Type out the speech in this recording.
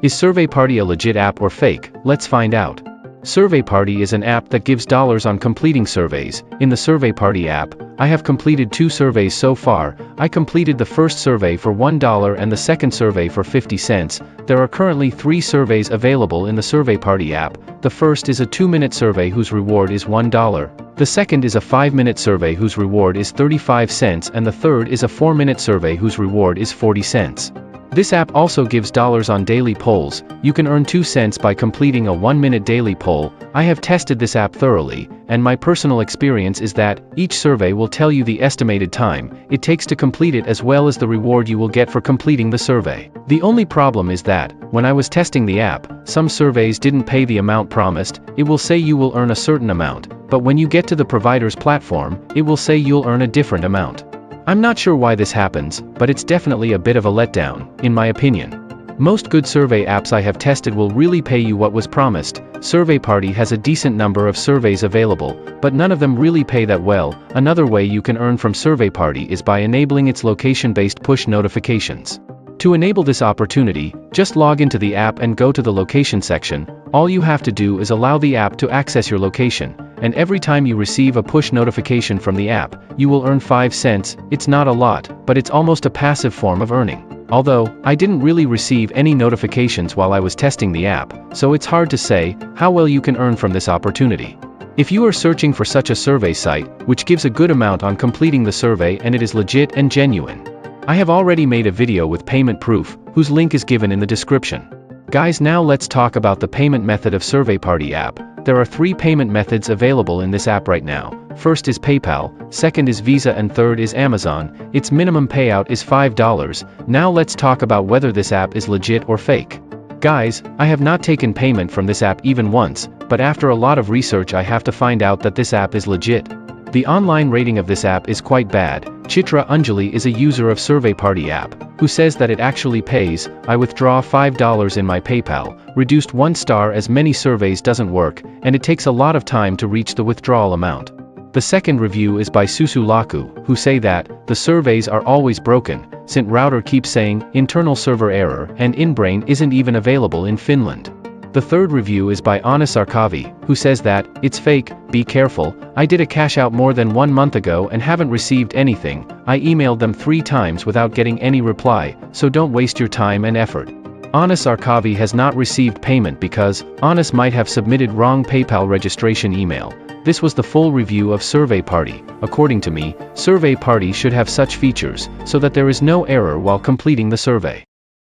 Is SurveyParty a legit app or fake? Let's find out. SurveyParty is an app that gives dollars on completing surveys. In the SurveyParty app, I have completed 2 surveys so far. I completed the first survey for $1 and the second survey for 50 cents. There are currently 3 surveys available in the SurveyParty app. The first is a 2-minute survey whose reward is $1. The second is a 5-minute survey whose reward is 35 cents, and the third is a 4-minute survey whose reward is 40 cents. This app also gives dollars on daily polls. You can earn 2 cents by completing a 1-minute daily poll. I have tested this app thoroughly, and my personal experience is that each survey will tell you the estimated time it takes to complete it as well as the reward you will get for completing the survey. The only problem is that, when I was testing the app, some surveys didn't pay the amount promised. It will say you will earn a certain amount, but when you get to the provider's platform, it will say you'll earn a different amount. I'm not sure why this happens, but it's definitely a bit of a letdown, in my opinion. Most good survey apps I have tested will really pay you what was promised. SurveyParty has a decent number of surveys available, but none of them really pay that well. Another way you can earn from SurveyParty is by enabling its location-based push notifications. To enable this opportunity, just log into the app and go to the location section. All you have to do is allow the app to access your location, and every time you receive a push notification from the app, you will earn 5 cents. It's not a lot, but it's almost a passive form of earning. Although, I didn't really receive any notifications while I was testing the app, so it's hard to say how well you can earn from this opportunity. If you are searching for such a survey site, which gives a good amount on completing the survey and it is legit and genuine, I have already made a video with payment proof, whose link is given in the description. Guys, now let's talk about the payment method of SurveyParty app. There are 3 payment methods available in this app right now. First is PayPal, second is Visa, and third is Amazon. Its minimum payout is $5. Now let's talk about whether this app is legit or fake. Guys, I have not taken payment from this app even once, but after a lot of research I have to find out that this app is legit. The online rating of this app is quite bad. Chitra Anjali is a user of SurveyParty app, who says that it actually pays. I withdraw $5 in my PayPal, reduced 1 star as many surveys doesn't work, and it takes a lot of time to reach the withdrawal amount. The second review is by Susu Laku, who say that the surveys are always broken, since router keeps saying internal server error and InBrain isn't even available in Finland. The third review is by Anis Arkavi, who says that it's fake. Be careful. I did a cash out more than 1 month ago and haven't received anything. I emailed them 3 times without getting any reply, so don't waste your time and effort. Anis Arkavi has not received payment because Anis might have submitted wrong PayPal registration email. This was the full review of SurveyParty. According to me, SurveyParty should have such features so that there is no error while completing the survey.